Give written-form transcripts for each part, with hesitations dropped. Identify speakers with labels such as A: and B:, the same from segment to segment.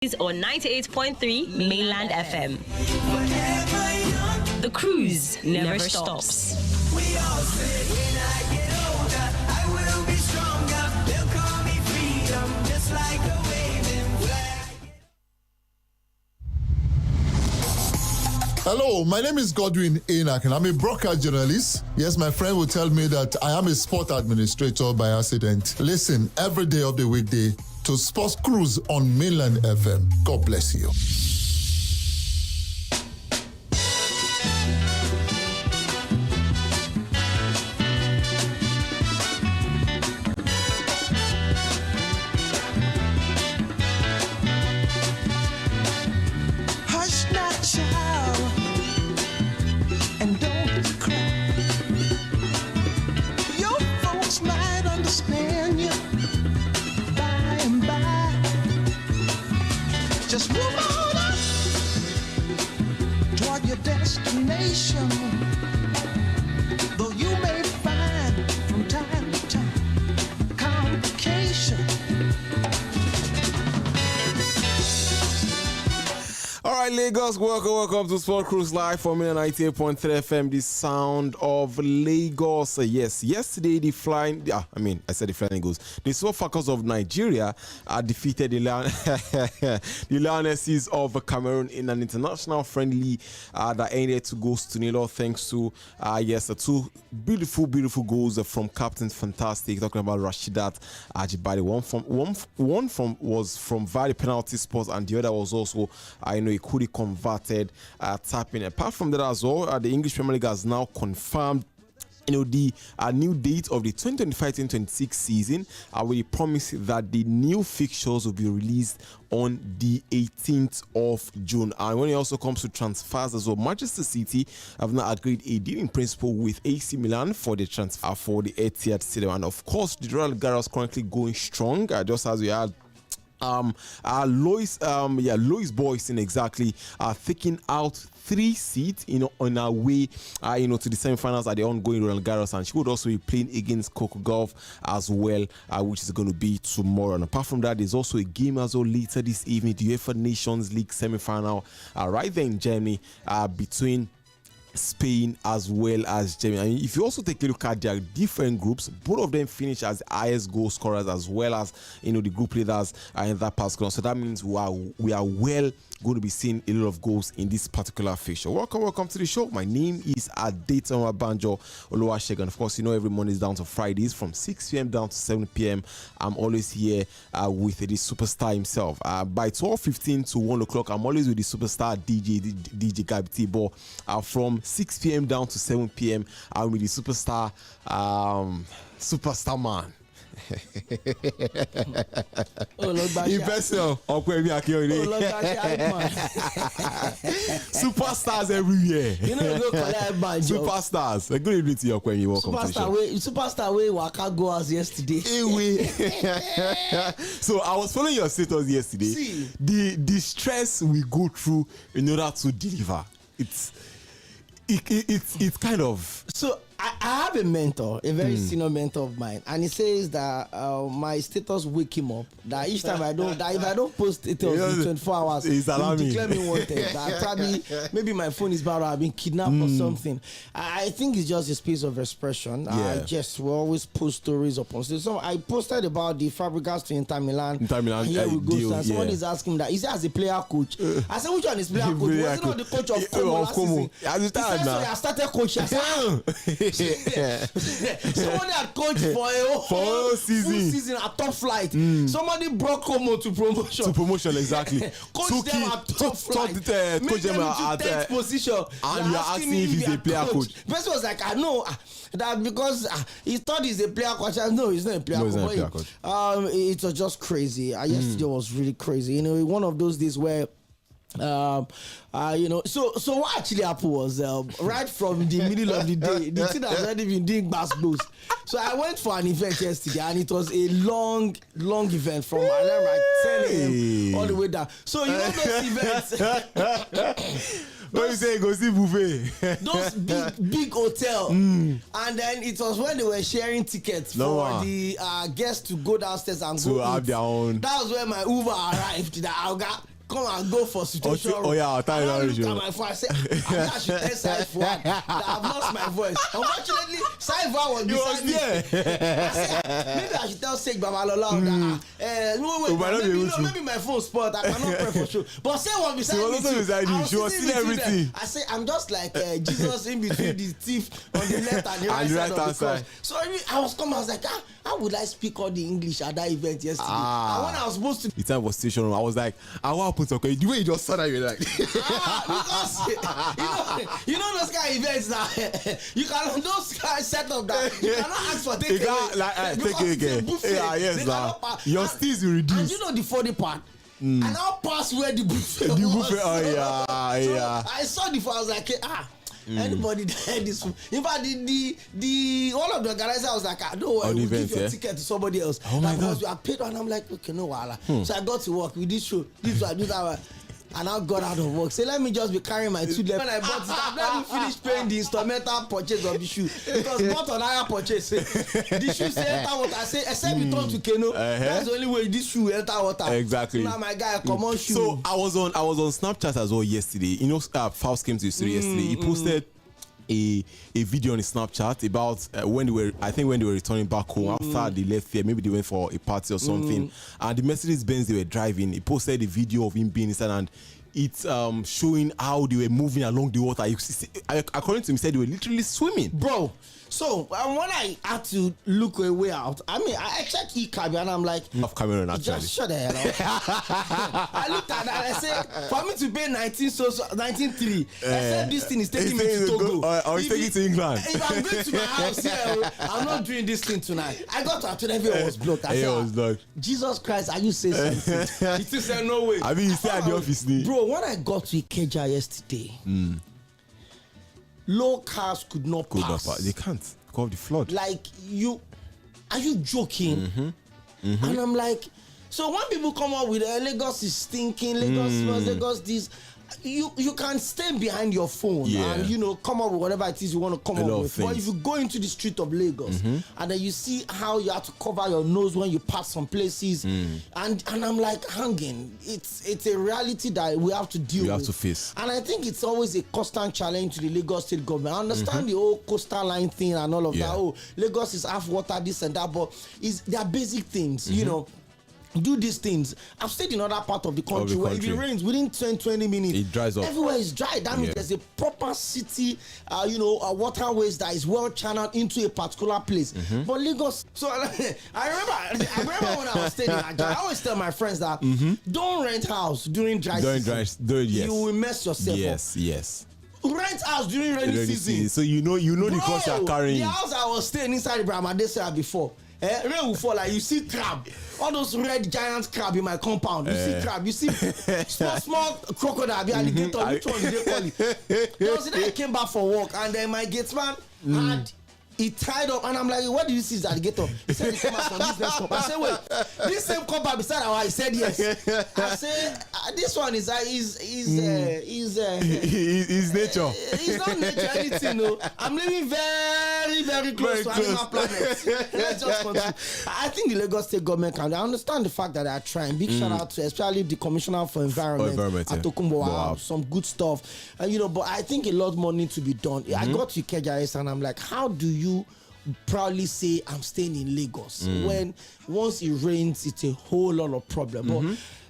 A: On 98.3 Mainland FM. The cruise never stops.
B: We all say when I get older, I will be stronger. They'll call me freedom, just like a waving flag.
C: Hello, my name is Godwin Enoch and I'm a broadcast journalist. Yes, my friend will tell me that I am a sport administrator by accident. Listen every day of the weekday to Sports Cruise on Mainland FM. God bless you.
B: Hush not, child, and don't cry. Your folks might understand you by and by. Just move on up toward your destination. Though you may find from time to time complication.
D: All right, Lagos, welcome to Sport Cruise Live for 98.3 FM, the sound of Lagos. Yes, yesterday the Flying Eagles, the Super Falcons of Nigeria defeated the Lionesses of Cameroon in an international friendly that ended 2-0 thanks to two beautiful goals from Captain Fantastic, talking about Rashidat Ajibade. One was from very penalty spots, and the other was also he could have converted tapping. Apart from that as well, the English Premier League has now confirmed the new date of the 2025-2026 season. We promise that the new fixtures will be released on the 18th of June. And when it also comes to transfers as well, Manchester City have now agreed a deal in principle with AC Milan for the transfer for the Etihad Stadium. And of course, the Royal Guard is currently going strong, just as we had Louis Boyson exactly taking out 3 seats on our way to the semi-finals at the ongoing Roland Garros, and she would also be playing against Coco Gauff as well, which is going to be tomorrow. And apart from that, there's also a game as well later this evening, the UEFA Nations League semi-final right there in Germany between Spain as well as Germany. And if you also take a look at their different groups, both of them finish as the highest goal scorers as well as the group leaders in that particular. So that means we are well going to be seeing a lot of goals in this particular fixture. Welcome to the show. My name is Adeton Banjo Oluwasegun. Of course, every Mondays down to Fridays from 6 p.m. down to 7 p.m. I'm always here with the superstar himself. By 12:15 to 1 o'clock, I'm always with the superstar DJ Gabby But from 6 p.m. down to 7 p.m. I'm with the superstar man. Superstars everywhere. Superstars. Good evening to you, Okwemi. Welcome to the show.
E: Superstar way waka go as yesterday.
D: So I was following your status yesterday.
E: See.
D: The stress we go through in order to deliver. It's kind of.
E: So I have a mentor, a very senior mentor of mine, and he says that my status wake him up. That each time if I don't post it in 24 hours, he will declare me wanted. That probably maybe my phone is bad or I've been kidnapped or something. I think it's just a space of expression. We always post stories upon. So I posted about the Fabregas to Inter Milan. Here we go.
D: Deal,
E: someone is asking that, is he as a player coach? I said, which one is player coach? Was he not the coach of Como last season? He said, so I started coaching. Somebody had coached for a whole season at top flight. Somebody brought Como to promotion.
D: Exactly.
E: Coach them at top flight.
D: Coach them at
E: 10th position.
D: And you're asking if he's a player coach.
E: Person was like, I know that because he thought he's a player coach. No, he's not a player coach. It was just crazy. Yesterday was really crazy. One of those days where so what actually happened was right from the middle of the day, the thing has already been doing boost. So I went for an event yesterday, and it was a long event from around like 10 a.m. all the way down. So those events.
D: What you say? Go see buffet.
E: Those big hotel, and then it was when they were sharing tickets for the guests to go downstairs and
D: to have their own.
E: That was when my Uber arrived. That come and go for situation.
D: Oh yeah, I'll tell you
E: I
D: that.
E: look at my phone. I say, I should tell Saifuan that I've lost my voice. Unfortunately, Saifuan was beside me. I said, maybe I should tell Sage Babalola that maybe my phone spot. I cannot pray for sure. But say was beside me.
D: She was seeing everything.
E: I say I'm just like Jesus in between the teeth on the left and the right side of the cross. So I was coming. I was like, how would I speak all the English at that event yesterday? And when I was supposed to,
D: the time was station room. I was like, what happened to okay? The way you just saw that, you were like,
E: because you know those kind of events that you can those kind of setup that you cannot ask for take away.
D: Take it again. Yeah, yes, your steez will reduce.
E: And you know the funny part. And I'll pass where the buffet was.
D: Oh yeah.
E: I saw the phone. I was like, anybody that had this food. In fact, the one of the organizers was like, don't worry, we'll give your ticket to somebody else.
D: Oh my
E: because
D: God.
E: we are paid, and I'm like, okay, no wala. So I got to work with this show, this one, this one. And I got out of work. Say, let me just be carrying my 2 left. When I bought it, I've not finished paying the instrumental purchase of the shoe. Because bought on higher purchase. The shoe say enter water. I say, except you turn to Keno. That's the only way this shoe enter water.
D: Exactly.
E: So now my guy, come on shoe.
D: So I was on Snapchat as well yesterday. You know, Faust came to the studio yesterday. He posted a video on his Snapchat about when they were returning back home after they left here. Maybe they went for a party or something. And the Mercedes Benz they were driving, he posted a video of him being inside and it's showing how they were moving along the water. According to him, he said they were literally swimming.
E: Bro, so when I had to look a way out, I mean, I checked e-cab and I'm like,
D: Off Cameroon actually.
E: just shut the hell up. I looked at that and I said, for me to pay 19.3, except this thing is taking me to Togo.
D: Or he's taking to England.
E: If I'm going to my house here, I'm not doing this thing tonight. I got to Atonevi, was blocked. I said, Jesus Christ, are you saying something? He still said, no way.
D: I mean, he stayed at the office.
E: Bro, when I got to Ikeja yesterday, low cars could not pass.
D: They can't because of the flood.
E: Like, are you joking? And I'm like, so when people come up with Lagos is stinking, Lagos this, you can stand behind your phone and come up with whatever it is you want to come up with. But if you go into the street of Lagos and then you see how you have to cover your nose when you pass some places, and I'm like hanging. It's a reality that we have to deal with.
D: We have to face.
E: And I think it's always a constant challenge to the Lagos state government. I understand the whole coastal line thing and all of that. Oh, Lagos is half water, this and that, but they are basic things, you know. Do these things. I've stayed in other part of the country where if it rains within 20 minutes,
D: it dries up.
E: Everywhere is dry. That means there's a proper city, waterways that is well channeled into a particular place. But Lagos, so I remember when I was staying in Aja, I always tell my friends that don't rent house during dry season. You will mess yourself up.
D: Yes.
E: Rent house during rainy season.
D: So you know the cost you are carrying.
E: The house I was staying inside Ibrahim before. Rain will fall, like you see crab, all those red giant crab in my compound. You see crab, you see small crocodile, the alligator. Which one did they call it? There was a day I came back for work and then my gate man had it tied up and I'm like, what did you see, the alligator? He said he came out from this next compound. I said, wait, this same compound beside our house. He said yes. I said, this one is
D: nature.
E: It's not nature anything, no. I'm living very, very close to animal planet. Let's just continue. I think the Lagos state government can. I understand the fact that they are trying. Big shout out to especially the Commissioner for Environment at Tokumbo. Some good stuff. But I think a lot more needs to be done. I got to Ikeja and I'm like, how do you proudly say I'm staying in Lagos when once it rains it's a whole lot of problem? But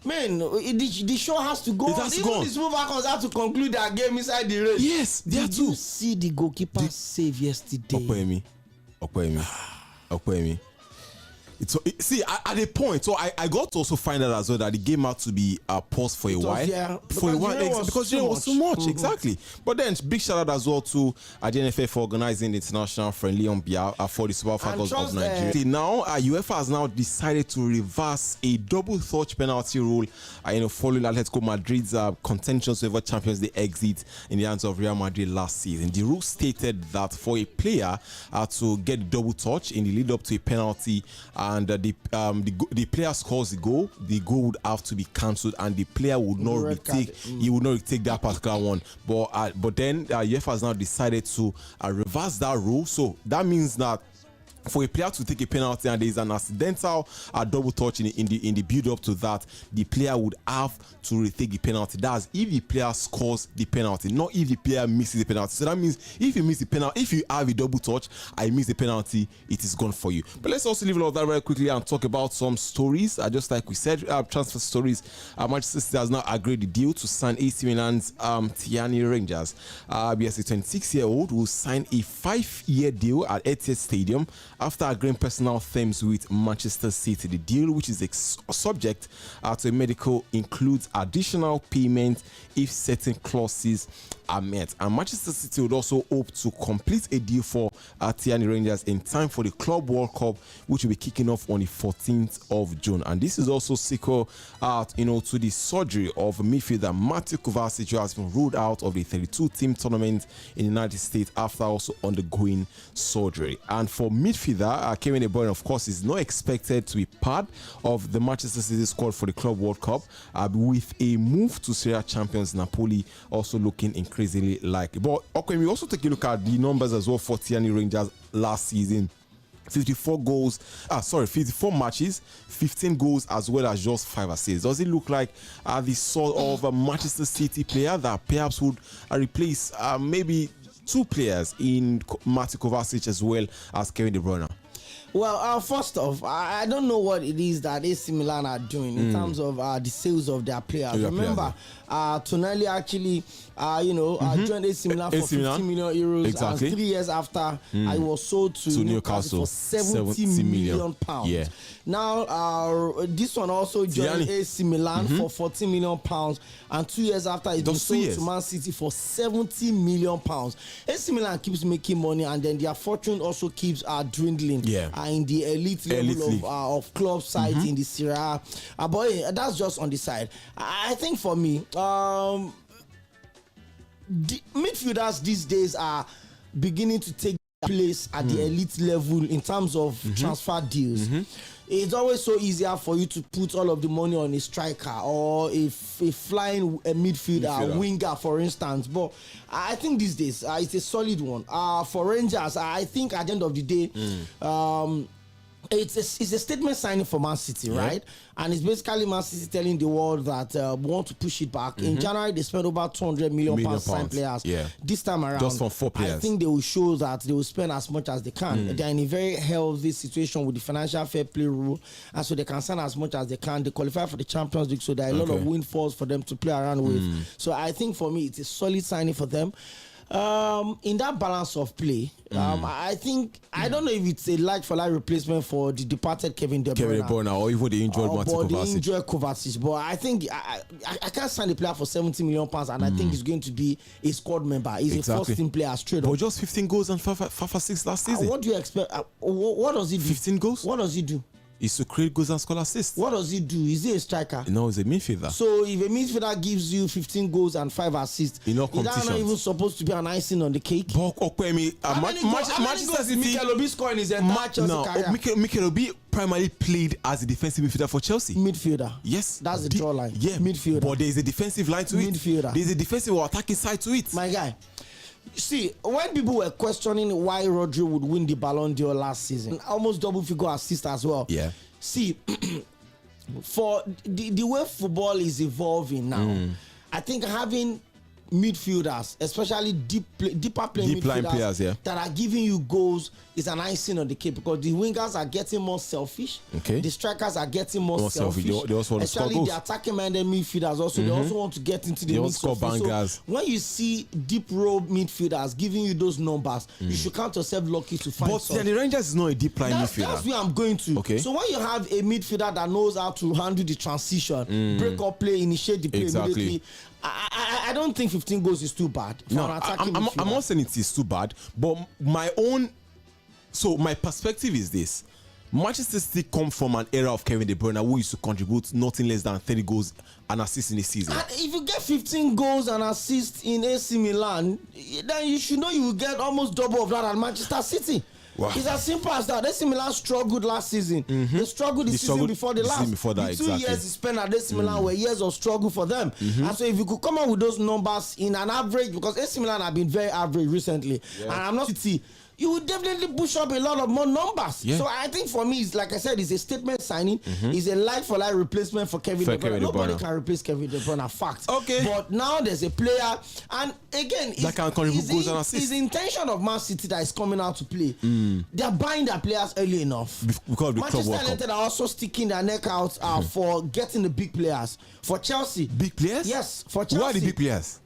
E: man, the show has to go on. Even the Super Falcons have to conclude their game inside the rain.
D: Yes, they have to.
E: You see the goalkeeper save yesterday.
D: Okoyemi. See, at a point, so I got to also find out as well that the game had to be paused for a while. Because it was too much. Exactly. But then, big shout out as well to the NFF for organizing the international friendly on behalf for the Super Falcons of Nigeria. See, now, UEFA has now decided to reverse a double touch penalty rule, following Atletico Madrid's contentions over Champions League exit in the hands of Real Madrid last season. The rule stated that for a player to get double touch in the lead up to a penalty, and the player scores the goal would have to be cancelled, and the player would not retake. He would not retake that particular one. But then UEFA has now decided to reverse that rule. So that means that for a player to take a penalty and there is an accidental double touch in the build up to that, the player would have to retake the penalty. That's if the player scores the penalty, not if the player misses the penalty. So that means if you miss the penalty, if you have a double touch, I miss the penalty, it is gone for you. But let's also leave all of that very quickly and talk about some stories. Just like we said, transfer stories. Manchester City has now agreed the deal to sign AC Milan's Tᴏᴛᴏ Yes, a 26-year-old will sign a 5-year deal at Etihad Stadium after agreeing personal terms with Manchester City. The deal, which is subject to a medical, includes additional payment if certain clauses are met. And Manchester City would also hope to complete a deal for Tᴏᴛᴏ in time for the Club World Cup, which will be kicking off on the 14th of June. And this is also sequel, to the surgery of midfielder Mateo Kovacic, who has been ruled out of the 32-team tournament in the United States after also undergoing surgery. And for midfielder Kevin De Bruyne, of course, is not expected to be part of the Manchester City squad for the Club World Cup, with a move to Serie A champions Napoli also looking increasingly likely. But okay, we also take a look at the numbers as well for Tᴏᴛᴏ last season. 54 matches, 15 goals, as well as just 5 assists. Does it look like the sort of a Manchester City player that perhaps would replace maybe 2 players in Mateo Kovacic as well as Kevin De Bruyne?
E: Well, first off, I don't know what it is that AC Milan are doing in terms of the sales of their players. Remember, Tonali actually, joined AC Milan for 50 million euros.
D: Exactly.
E: And 3 years after, I was sold to Newcastle for 70 million pounds.
D: Yeah.
E: Now, this one also joined AC Milan for 40 million pounds, and 2 years after, it was sold to Man City for 70 million pounds. AC Milan keeps making money, and then their fortune also keeps dwindling. In the elite level of club sides in the Serie A. But that's just on the side. I think for me, the midfielders these days are beginning to take place at the elite level in terms of transfer deals. It's always so easier for you to put all of the money on a striker or a flying midfielder, winger, for instance. But I think these days it's a solid one. For Rangers, I think at the end of the day, it's a statement signing for Man City, right? And it's basically Man City telling the world that we want to push it back. In January, they spent over 200 million pounds to sign players. This time around,
D: just for 4 players.
E: I think they will show that they will spend as much as they can. They're in a very healthy situation with the financial fair play rule, and so they can sign as much as they can. They qualify for the Champions League, so there are a lot of windfalls for them to play around with. So I think for me, it's a solid signing for them. In that balance of play, I think I don't know if it's a like-for-like replacement for the departed Kevin De Bruyne,
D: or even the injured Mateo Kovacic.
E: The injured Kovacic. But I think I can't sign a player for 70 million pounds, and I think he's going to be a squad member. He's a first-team player straight up.
D: But just 15 goals and 5 assists last season.
E: What do you expect? What does he do?
D: 15 goals.
E: What does he do?
D: Is to create goals and score assists.
E: What does he do? Is he a striker?
D: No, he's a midfielder.
E: So if a midfielder gives you 15 goals and 5 assists, is that not even supposed to be an icing on the cake?
D: But Manchester City,
E: Mikel Obi scoring his entire Chelsea career.
D: Mikel Obi primarily played as a defensive midfielder for Chelsea.
E: Midfielder.
D: Yes.
E: That's the draw line.
D: Yeah.
E: Midfielder.
D: But there is a defensive line to it.
E: Midfielder.
D: There is a defensive or attacking side to it.
E: My guy. See, when people were questioning why Rodri would win the Ballon d'Or last season, almost double-figure assist as well.
D: Yeah.
E: See, for the way football is evolving now, I think having midfielders, especially deeper playing midfielders that are giving you goals is an icing on the cake, because the wingers are getting more selfish. The strikers are getting more selfish.
D: They also want to score goals.
E: The attacking-minded midfielders also, they also want to get into the mix. So when you see deep row midfielders giving you those numbers, you should count yourself lucky to find.
D: But the Rangers is not a deep line midfielder.
E: That's where I'm going to.
D: Okay.
E: So when you have a midfielder that knows how to handle the transition, break up play, initiate the play immediately, I don't think 15 goals is too bad for an attacking midfielder.
D: I'm not saying it is too bad, but my perspective is this. Manchester City come from an era of Kevin De Bruyne who used to contribute nothing less than 30 goals and assists in a season.
E: And if you get 15 goals and assists in AC Milan, then you should know you will get almost double of that at Manchester City. Wow. It's as simple as that. AC Milan struggled last season. They struggled the season before the last. The 2 years he spent at AC Milan were years of struggle for them. And so if you could come up with those numbers in an average, because AC Milan have been very average recently, and I'm not City. you will definitely push up a lot of more numbers.
D: Yeah.
E: So I think for me, it's like I said, it's a statement signing. It's a like-for-like replacement for Kevin De Bruyne. Nobody can replace Kevin De Bruyne, fact.
D: Okay.
E: But now there's a player, and again,
D: that can contribute goals and assists.
E: It's the intention of Man City that is coming out to play. They're buying their players early enough.
D: Because the
E: Manchester United are also sticking their neck out for getting the big players. For Chelsea.
D: Big players?
E: Yes, for Chelsea.
D: Who are the big players?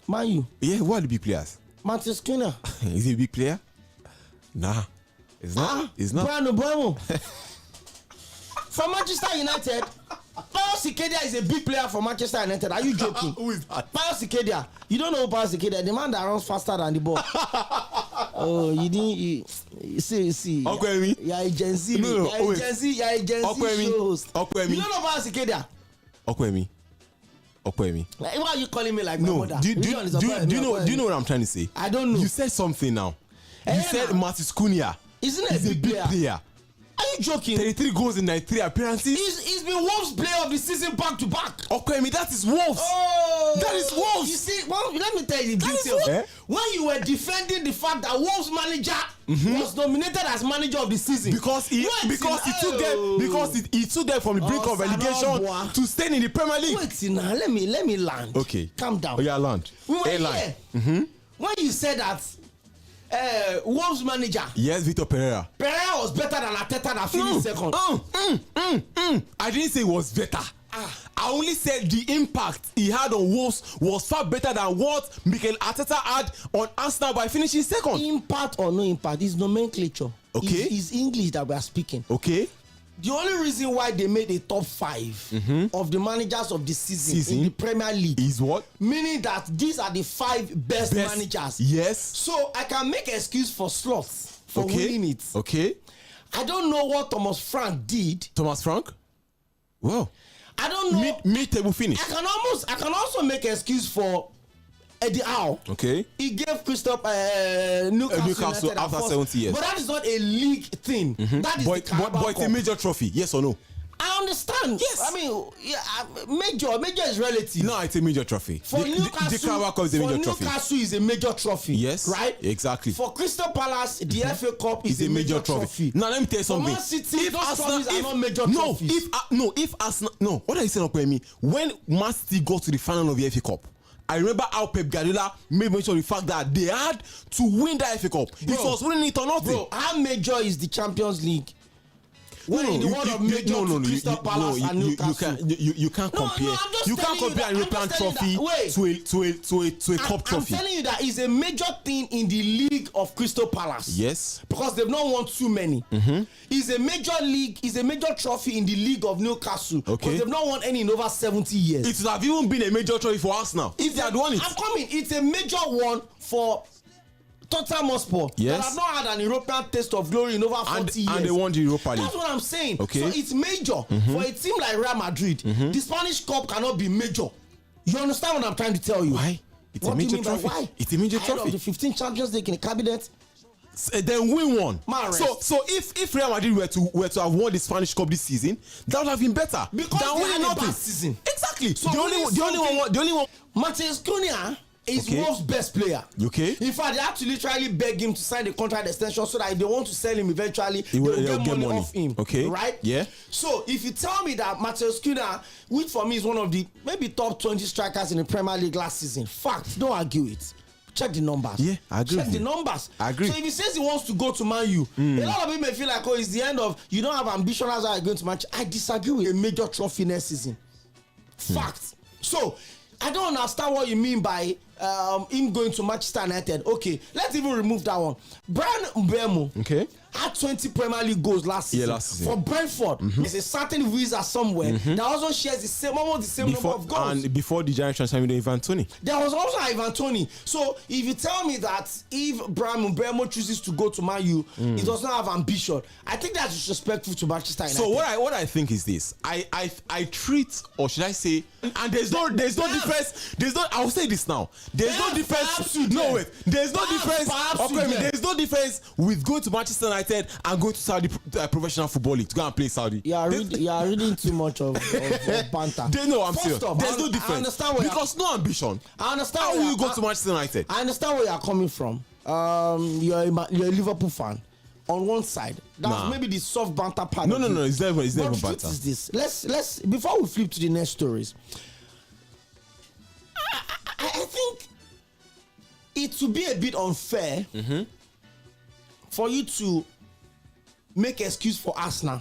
E: Man U.
D: Yeah, who are the big players?
E: Martin Sᴘᴏ.
D: Is he a big player? Nah. It's not. It's not.
E: Ɓsoɪ for Manchester United, Cʀᴜɪsᴇ is a big player for Manchester United. Are you joking?
D: Who is that?
E: Cʀᴜɪsᴇ. You don't know Cʀᴜɪsᴇ, the man that runs faster than the ball. Oh, you didn't. See.
D: Oᴘᴇɪ.
E: You're a Gen Z.
D: No,
E: You're a
D: wait.
E: Gen Z
D: Oᴘᴇɪ.
E: show host.
D: Oᴘᴇɪ.
E: You don't know Cʴ�ᴜɪsᴇ.
D: Oᴘᴇɪ.
E: Why are you calling me like my
D: No.
E: mother?
D: Do you know what I'm trying to say?
E: I don't know.
D: You said something now. You said
E: now.
D: Martin Sᴘᴜ
E: Isn't it
D: is a big player.
E: Are you joking?
D: 33 goals in 93 appearances.
E: He's been Wolves player of the season back to back.
D: Oᴘᴇɪ, that is Wolves.
E: Oh,
D: That is Wolves.
E: You see, well, let me tell you the
D: That is
E: details.
D: Wolves.
E: When you were defending the fact that Wolves manager was nominated as manager of the season
D: Because he took them from the brink of relegation to staying in the Premier League.
E: Wait now, let me land.
D: Okay.
E: Calm down.
D: Oh yeah, land.
E: We were
D: Airline.
E: here. When you said that Wolves manager
D: Yes, Vitor Pereira.
E: Pereira was better than Arteta that finished second.
D: I didn't say it was better. I only said the impact he had on Wolves was far better than what Mikel Arteta had on Arsenal by finishing second.
E: Impact or no impact is nomenclature.
D: Okay.
E: It's English that we are speaking.
D: Okay.
E: The only reason why they made a top 5 of the managers of the season in the Premier League
D: Is what?
E: meaning that these are the 5 best managers.
D: Yes.
E: So I can make an excuse for slots for winning it.
D: Okay.
E: I don't know what Thomas Frank did.
D: Thomas Frank. Wow.
E: I don't know.
D: Mid-table finish.
E: I can also make an excuse for Eddie Howe.
D: Okay.
E: He gave Newcastle
D: Newcastle after 70 years.
E: But that is not a league thing. That is
D: But it's a major trophy. Yes or no?
E: I understand.
D: Yes.
E: I mean, major is relative.
D: No, it's a major trophy.
E: For Newcastle,
D: the Carabao Cup is a major trophy.
E: Newcastle is a major trophy.
D: Yes.
E: Right?
D: Exactly.
E: For Crystal Palace, the FA Cup is a major trophy.
D: Now let me tell you something.
E: For Man City, those trophies are not major trophies.
D: If Arsenal, no, what are you saying, Oᴘᴇɪ? When Man City got to the final of the FA Cup, I remember how Pep Guardiola made mention of the fact that they had to win that FA Cup. It was winning it or nothing.
E: Bro, how major is the Champions League? In the world of major Crystal Palace and Newcastle.
D: You can't compare.
E: I'm just
D: You can't
E: telling
D: compare a
E: you
D: European trophy to a cup trophy.
E: I'm telling you that is a major thing in the league of Crystal Palace.
D: Yes.
E: Because they've not won too many. It's a major trophy in the league of Newcastle.
D: Okay.
E: Because they've not won any in over 70 years.
D: It would have even been a major trophy for Arsenal if they had won it.
E: I'm coming. It's a major one for Tottenham Hotspur
D: Yes.
E: that have not had an European taste of glory in over 40 years.
D: And they won the Europa League.
E: That's what I'm saying.
D: Okay.
E: So it's major. For a team like Real Madrid, the Spanish Cup cannot be major. You understand what I'm trying to tell you?
D: Why? It's
E: What
D: a
E: do you
D: major
E: mean by
D: trophy.
E: why?
D: It's a major
E: Ahead of
D: trophy.
E: the 15 Champions League in the cabinet.
D: Then win one.
E: Man,
D: So if Real Madrid were to have won the Spanish Cup this season, that would have been better
E: Because
D: than
E: they
D: winning
E: had a
D: nothing.
E: bad season.
D: Exactly.
E: So
D: the only one.
E: Martin Sᴘᴜᴜ is
D: Okay.
E: Wolves' best player.
D: Okay.
E: In fact, they had to literally beg him to sign the contract extension so that if they want to sell him eventually, they will get money off him.
D: Okay.
E: Right?
D: Yeah.
E: So if you tell me that Martin Sᴘᴜᴜ, which for me is one of the maybe top 20 strikers in the Premier League last season, fact, don't argue it. Check the numbers.
D: Yeah, I agree
E: Check
D: with
E: the
D: you.
E: numbers.
D: I agree.
E: So if he says he wants to go to Man U, a lot of people may feel like, oh, it's the end of, you don't have ambition as I'm going to Manchester. I disagree with a major trophy next season. Fact. So I don't understand what you mean by him going to Manchester United. Okay, let's even remove that one. Brian Mbeumo
D: Okay.
E: had 20 Premier League goals last season.
D: last season.
E: For Brentford, there's a certain visa somewhere that also shares almost the same number of goals.
D: And before the giant transfer window, Ivan Toney.
E: There was also Ivan Toney. So if you tell me that if Brian Mbeumo chooses to go to Man U, he does not have ambition, I think that's disrespectful to Manchester United.
D: So what I think is this: I treat, or should I say, and there's no difference. I'll say this now. There's no difference. No wait. There's no difference. Okay, there's no difference with going to Manchester United and going to Saudi professional football league to go and play Saudi.
E: You are reading too much of banter.
D: I'm serious. There's no difference.
E: I understand where
D: because no ambition.
E: I understand
D: How
E: where
D: will you go to Manchester United?
E: I understand where you are coming from. you're a Liverpool fan. On one side, that's maybe the soft banter part.
D: No, it's never banter.
E: Is this? Let's before we flip to the next stories. I think it would be a bit unfair for you to make excuse for Arsenal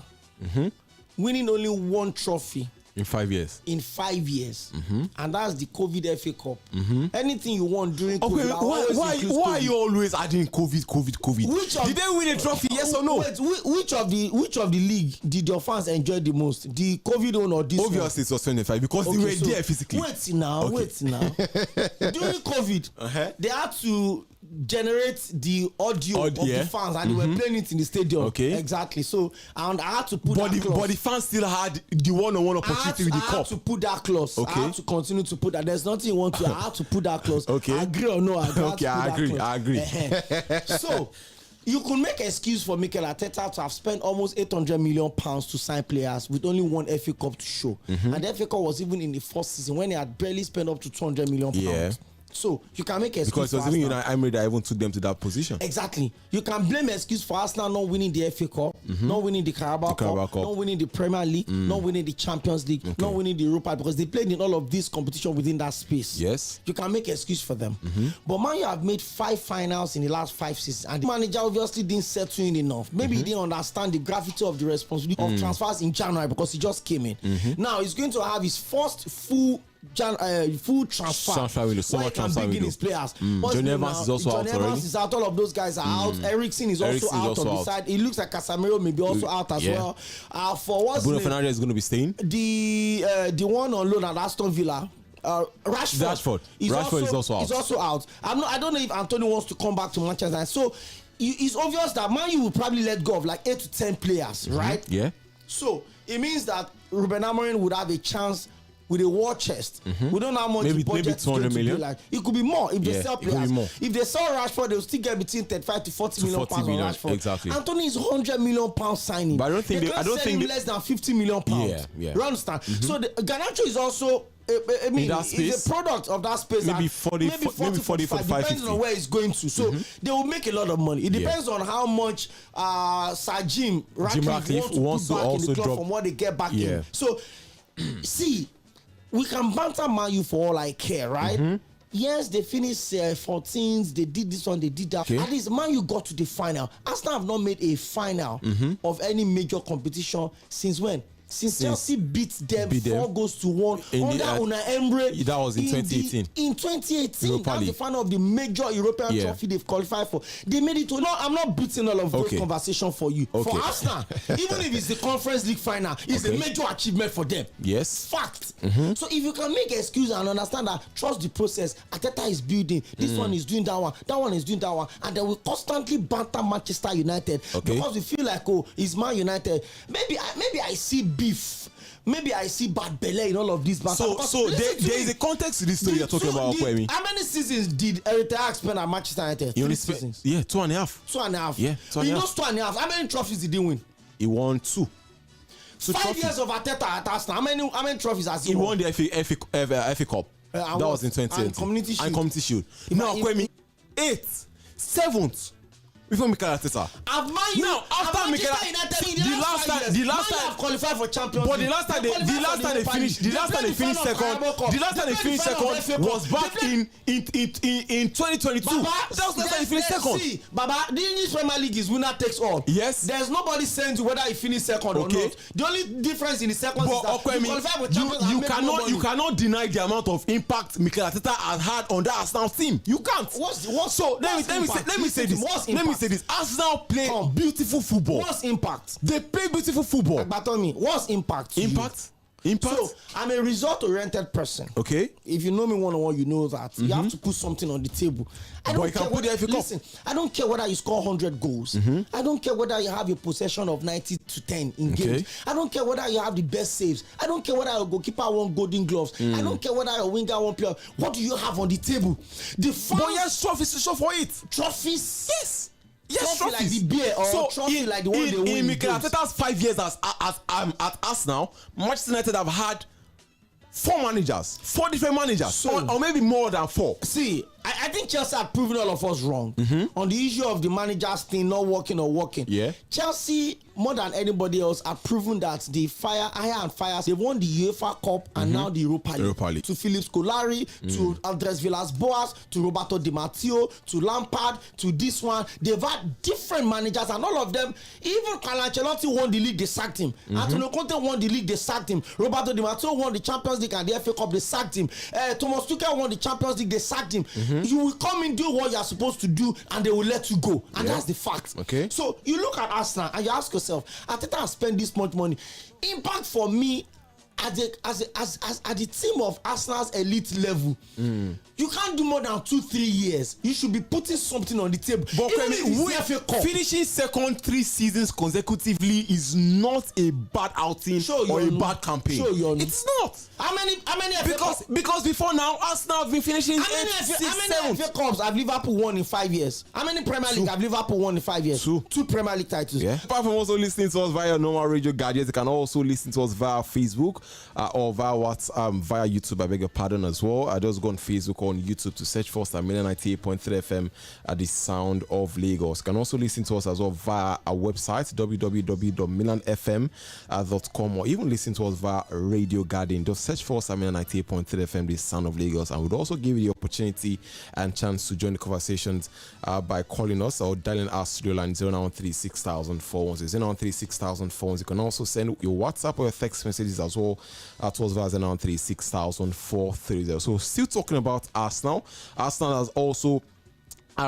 E: winning only one trophy
D: in 5 years.
E: And that's the COVID FA Cup. Anything you want during COVID.
D: Why are you always adding COVID? Did they win a trophy? Yes or no?
E: Wait, which of the league did your fans enjoy the most? The COVID one or this one?
D: Obviously, it was 25 because they were there physically.
E: Wait now. During COVID, they had to generate the audio of the fans and they were playing it in the stadium.
D: Okay.
E: Exactly. So, and I had to put that clause.
D: But the fans still had the one-on-one opportunity with the cup.
E: I had to put that clause.
D: Okay.
E: I had to continue to put that. There's nothing you want to. I had to put that clause.
D: Okay.
E: I agree or no?
D: I agree.
E: So, you could make an excuse for Mikel Arteta to have spent almost £800 million to sign players with only one FA Cup to show. And the FA Cup was even in the first season when he had barely spent up to £200 million.
D: Yeah.
E: So you can make an excuse
D: because it was even Amorim that even took them to that position.
E: Exactly. You can blame an excuse for Arsenal not winning the FA Cup, not winning the Carabao Cup, not winning the Premier League, not winning the Champions League, not winning the Europa because they played in all of this competition within that space.
D: Yes.
E: You can make an excuse for them. But Man U have made 5 finals in the last 5 seasons and the manager obviously didn't settle in enough. Maybe he didn't understand the gravity of the responsibility of transfers in January because he just came in. Now he's going to have his first full transfer window,
D: summer transfer window.
E: His players.
D: John Evans is also out already.
E: Evans is out. All of those guys are out. Ériksson is also out on the side. It looks like Casemiro may be also out as well. For what's
D: Bruno Fernandes is going to be staying.
E: The one on loan at Aston Villa. Rashford is also out. He's also out. I don't know if Antonio wants to come back to Manchester United. So it's obvious that Man U will probably let go of like 8 to 10 players, right?
D: Yeah.
E: So it means that Ruben Amorim would have a chance with a war chest. We don't know how much
D: maybe
E: 200
D: million.
E: Like. It could be more if they sell players. If they sell Rashford, they'll still get between 35 to 40 million pounds on Rashford.
D: Exactly.
E: Anthony is £100 million signing.
D: But I don't think
E: less than £50 million.
D: Yeah.
E: You understand? So Garnacho is also it's a product of that space.
D: Maybe 40, 45,
E: depends on where it's going to. So they will make a lot of money. It depends on how much Sir Jim Ratcliffe wants to put back in the club from what they get back in. So see, we can banter Man U for all I care, right? Yes, they finished 14th. They did this one, they did that. At least Man U got to the final. Arsenal have not made a final of any major competition since when? Since Chelsea beat them 4-1 under Unai Emery.
D: That was in 2018.
E: In 2018, that's the final of the major European trophy they've qualified for. They made it to. No, I'm not beating all of those conversations for you. For Arsenal, even if it's the Conference League final, it's a major achievement for them.
D: Yes.
E: Fact. So if you can make an excuse and understand that, trust the process. Arteta is building. This one is doing that one. That one is doing that one. And then we constantly banter Manchester United because we feel like, oh, it's Man United. Maybe I see beef. Maybe I see bad belly in all of this.
D: So there is a context to this story you're talking about.
E: How many seasons did Eritrea spend at Manchester United?
D: He only spent 2.5.
E: 2.5.
D: Yeah, 2.5.
E: In those 2.5, how many trophies did he win?
D: He won 2.
E: 5 years of Arteta at Arsenal. How many trophies has he
D: He
E: won?
D: won the FA Cup. That was in 2018. And Community Shield. Now, Kwemi, 8th, 7th. Before Mikel Arteta.
E: Now, after Mikel Arteta, the last time have qualified for Champions League.
D: But the last time they finished second was back in 2022. That was the last time they finished second.
E: See, Baba, the English Premier League is winner takes all.
D: Yes.
E: There's nobody saying to whether he finished second or not. The only difference in the second is that you qualify for Champions League.
D: You cannot deny the amount of impact Mikel Arteta has had on that Arsenal team. You can't. So let me say this. Arsenal play beautiful football.
E: What's impact?
D: They play beautiful football.
E: But tell me, what's impact?
D: Impact?
E: So, I'm a result-oriented person.
D: Okay.
E: If you know me one-on-one, you know that. You have to put something on the table. I don't care whether you score 100 goals. I don't care whether you have a possession of 90 to 10 in games. I don't care whether you have the best saves. I don't care whether your goalkeeper won golden gloves. I don't care whether your winger won player. What do you have on the table?
D: Trophies to show for it.
E: Trophies?
D: Yes. Yes,
E: trophy like the beer or trophy like the one they win.
D: In Mikel Arteta's 5 years at Arsenal, Manchester United have had 4 managers, 4 different managers, or maybe more than 4.
E: See, I think Chelsea had proven all of us wrong on the issue of the manager's thing not working or working.
D: Yeah.
E: Chelsea, more than anybody else, have proven that the iron fires, they won the UEFA Cup and now the Europa League. To Philippe Scolari, to Andres Villas-Boas, to Roberto Di Matteo, to Lampard, to this one. They've had different managers and all of them, even Carlo Ancelotti won the league, they sacked him. Antonio Conte won the league, they sacked him. Roberto Di Matteo won the Champions League and the FA Cup, they sacked him. Thomas Tuchel won the Champions League, they sacked him. You will come in, do what you're supposed to do, and they will let you go. And that's the fact.
D: Okay.
E: So you look at Arsenal and you ask yourself, Arteta has spent this much money. Impact for me at the team of Arsenal's elite level. You can't do more than 2-3 years. You should be putting something on the table.
D: But finishing second 3 seasons consecutively is not a bad outing or a bad campaign. It's not.
E: How many
D: because before now Arsenal have been finishing
E: how many FA Cups have Liverpool won in 5 years? How many Premier League have Liverpool won in 5 years? 2 Premier League titles.
D: Yeah. Apart from also listening to us via normal radio gadgets, you can also listen to us via Facebook or via via YouTube. I beg your pardon as well. I just go on Facebook or on YouTube to search for Sᴘᴏ 98.3 FM at the Sound of Lagos. You can also listen to us as well via our website www.milanfm.com or even listen to us via Radio Garden. Just search for Sᴘᴏ 98.3 FM, the Sound of Lagos, and we'd also give you the opportunity and chance to join the conversations by calling us or dialing our studio line 0913-6000-410. 0913-6000-410. You can also send your WhatsApp or your text messages as well to us via 0913-6000-430. So still talking about Arsenal. Arsenal has also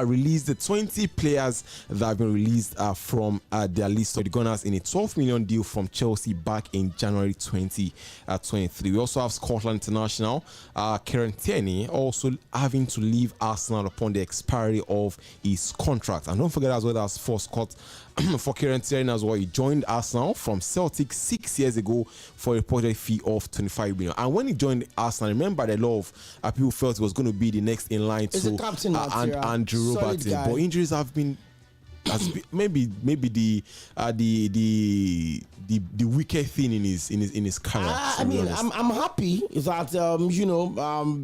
D: released the 20 players that have been released from their list of the Gunners in a 12 million deal from Chelsea back in January 2023. We also have Scotland international Kieran Tierney also having to leave Arsenal upon the expiry of his contract. And don't forget as well as for Kieran Tierney as well, he joined Arsenal from Celtic 6 years ago for a reported fee of 25 million. And when he joined Arsenal, remember that a lot of people felt he was going to be the next in line to Andrew Robertson, but injuries have been maybe the wicked thing in his career.
E: I mean, I'm happy that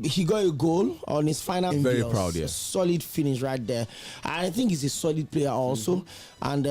E: he got a goal on his final.
D: Very proud, yeah.
E: Solid finish right there. I think he's a solid player also, and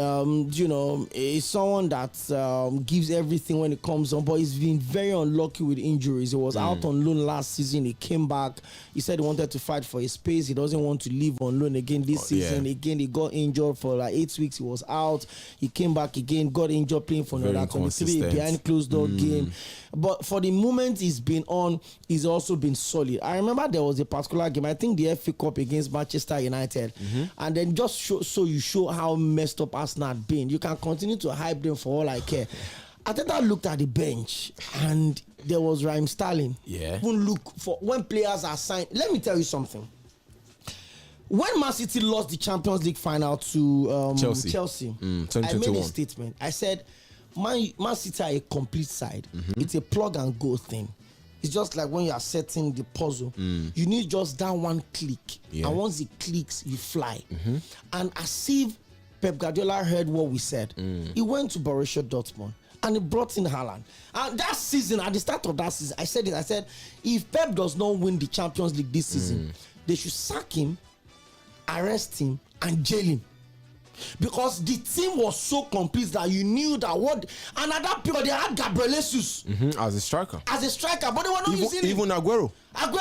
E: he's someone that gives everything when it comes on. But he's been very unlucky with injuries. He was out on loan last season. He came back. He said he wanted to fight for his space. He doesn't want to leave on loan again this season. Yeah. Again, he got injured for like 8 weeks. He was out. He came back again, got injured playing for another 23 behind closed door game. But for the moment he's been on, he's also been solid. I remember there was a particular game, I think the FA Cup against Manchester United, and then just so you show how messed up Arsenal had been. You can continue to hype them for all I care. Arteta looked at the bench and there was Raheem Sterling. Yeah. Even look for when players are signed. Let me tell you something. When Man City lost the Champions League final to Chelsea, I made a statement. I said, Man City are a complete side. It's a plug and go thing. It's just like when you are setting the puzzle. You need just that one click. And once it clicks, you fly. And as if Pep Guardiola heard what we said, he went to Borussia Dortmund and he brought in Haaland. And that season, at the start of that season, I said, if Pep does not win the Champions League this season, they should sack him, arrest him, and jail him. Because the team was so complete that you knew that and at that period they had Gabriel Jesus
D: as a striker,
E: but they were not using
D: even Aguero.
E: Pep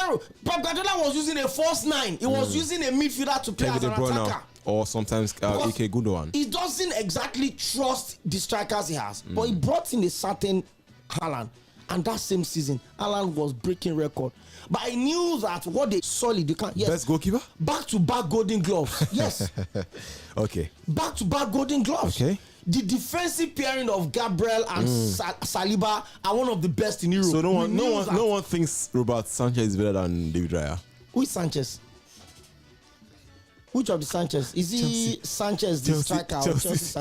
E: Guardiola was using a false 9. He was using a midfielder to play as an attacker,
D: or sometimes Ike Gundogan.
E: He doesn't exactly trust the strikers he has, but he brought in a certain Haaland, and that same season Haaland was breaking record. But I knew that what they solid, you can't. Yes.
D: Best goalkeeper?
E: Back-to-back golden gloves. Yes.
D: Okay.
E: Back-to-back golden gloves. Okay. The defensive pairing of Gabriel and Saliba are one of the best in Europe.
D: So no one thinks Robert Sanchez is better than David Raya.
E: Who is Sanchez? Which of the Sanchez? Is he Chelsea. Sanchez the striker? Chelsea.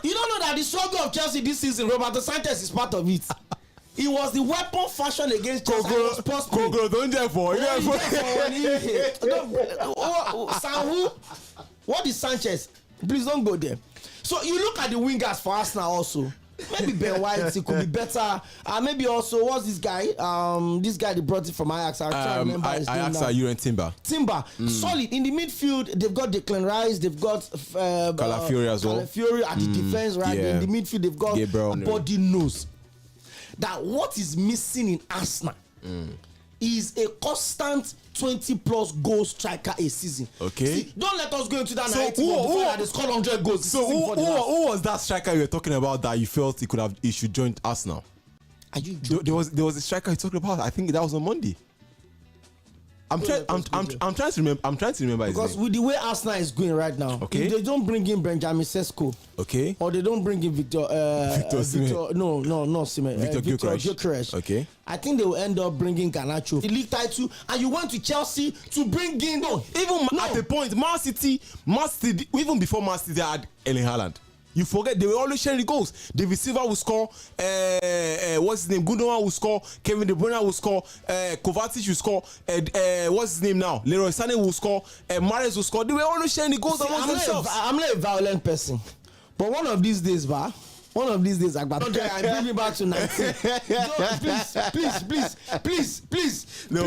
E: You don't know that the struggle of Chelsea this season, Roberto Sanchez is part of it. He was the weapon fashioned against Chelsea.
D: Don't dare for.
E: What is Sanchez? Please don't go there. So you look at the wingers for Arsenal also. Maybe Ben White, it could be better. Maybe also, what's this guy? This guy they brought it from Ajax. I can't remember his name
D: Ajax
E: now.
D: are Urian Timber.
E: Solid. In the midfield, they've got Declan Rice, they've got
D: Calafiori as well.
E: Calafiori at the defense, right?
D: Yeah.
E: In the midfield, they've got
D: Gabriel.
E: Body knows that what is missing in Arsenal is a constant 20+ goal striker a season.
D: Okay.
E: See, don't let us go into that
D: So
E: narrative that they scored 100 goals.
D: So who was that striker you were talking about that you felt he should join Arsenal?
E: Are you joking?
D: There was a striker you talked about. I think that was on Monday. I'm trying to remember his
E: Because
D: name.
E: with the way Arsenal is going right now,
D: Okay.
E: if they don't bring in Benjamin Sesko,
D: Okay.
E: or they don't bring in Victor
D: Osimhen.
E: no Osimhen,
D: Victor Gyökeres. Okay.
E: I think they will end up bringing Garnacho, the league title, and you went to Chelsea to bring in
D: At the point, Man City, even before Man City had Erling Haaland. You forget they were always sharing the goals. David Silva will score. What's his name? Gundogan will score. Kevin De Bruyne will score. Kovacic will score. What's his name now? Leroy Sané will score. Mahrez will score. They were always sharing the goals amongst themselves.
E: I'm not a violent person, but one of these days, I bring me back to 19. Please.
D: No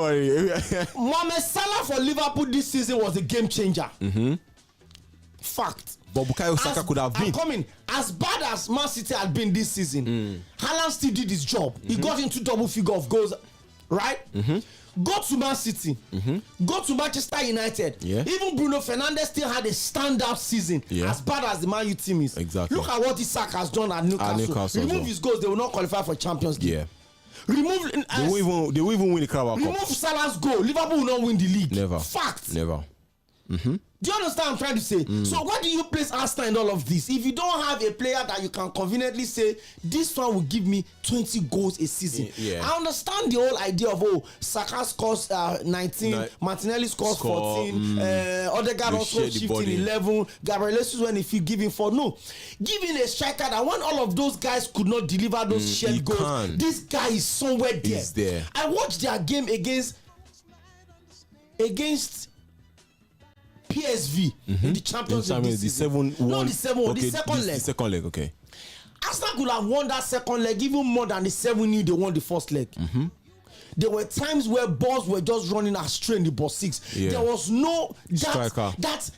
D: worry.
E: Mohamed Salah for Liverpool this season was a game changer. Fact.
D: But Bukayo Saka could have been.
E: I'm coming. As bad as Man City had been this season, Haaland still did his job. He got into double figure of goals, right? Go to Man City. Go to Manchester United.
D: Yeah.
E: Even Bruno Fernandes still had a standout season.
D: Yeah.
E: As bad as the Man U team is.
D: Exactly.
E: Look at what Isak has done at Newcastle. Remove his goals, they will not qualify for Champions League.
D: Yeah.
E: Remove.
D: They won't even win the Carabao Cup.
E: Remove Salah's goal. Liverpool will not win the league.
D: Never.
E: Fact.
D: Never.
E: Do you understand what I'm trying to say? So why do you place Arsenal in all of this? If you don't have a player that you can conveniently say, this one will give me 20 goals a season.
D: Yeah.
E: I understand the whole idea of, Saka scores 19, Martinelli scores 14, Odegaard also shifting 11, Gabriel Jesus when if you give him 4. No. Giving a striker that when all of those guys could not deliver those shared goals, this guy is somewhere there.
D: He's there.
E: I watched their game against PSV in the Champions League this season. Not the 7-1, the second leg.
D: The second leg, okay.
E: Arsenal could have won that second leg even more than the 7-0 they won the first leg. There were times where balls were just running astray in the box 6.
D: Yeah.
E: There was no
D: striker.
E: that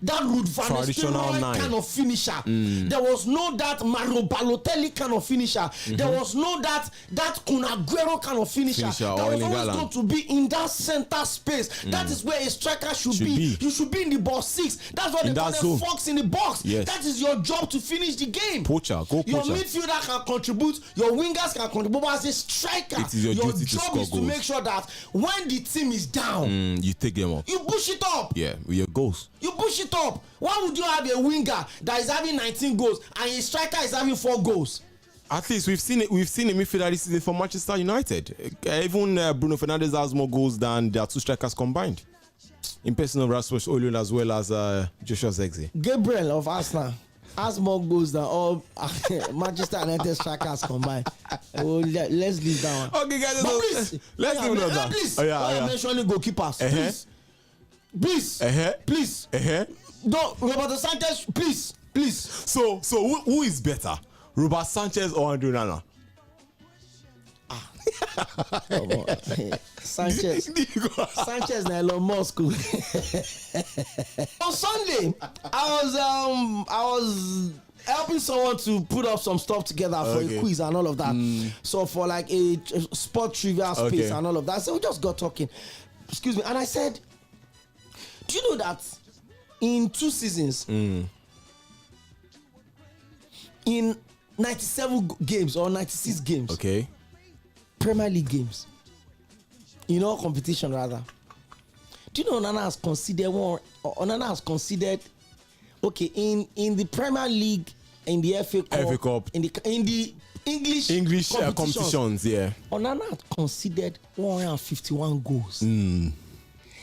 E: Ruud van
D: Traditional
E: Nistelrooy
D: nine.
E: kind of finisher. There was no that Mario Balotelli kind of finisher. There was no that Kun Aguero kind of finisher. That was always going to be in that center space. That is where a striker should be. You should be in the box 6. That's what they call the fox in the box.
D: Yes.
E: That is your job to finish the game.
D: Poacher.
E: Your midfielder can contribute, your wingers can contribute, but as a striker,
D: it is your duty to
E: job is to make sure that when the team is down,
D: you take them up.
E: you push it up.
D: Yeah, with your goals.
E: You push it up. Why would you have a winger that is having 19 goals and a striker is having 4 goals?
D: At least we've seen a midfielder this season for Manchester United. Even Bruno Fernandes has more goals than their 2 strikers combined. In person of Rasmus Højlund as well as Joshua Zirkzee.
E: Gabriel of Arsenal has more goals than all Manchester United strikers combined. Let's leave that one.
D: Okay, guys,
E: please,
D: let's leave it that.
E: Please,
D: I'm
E: mentioning goalkeepers. Please. Don't Roberto Sanchez, please.
D: So who is better, Robert Sanchez or Andre Onana?
E: Sanchez na Elon Musk. On Sunday, I was helping someone to put up some stuff together for a quiz and all of that. So for like a sport trivia space and all of that. So we just got talking. Excuse me. And I said, do you know that in 2 seasons, in 97 games or 96 games, Premier League games, in all competition rather, do you know Onana has considered in the Premier League, in the FA Cup, in the English
D: competitions,
E: Onana had considered 151 goals.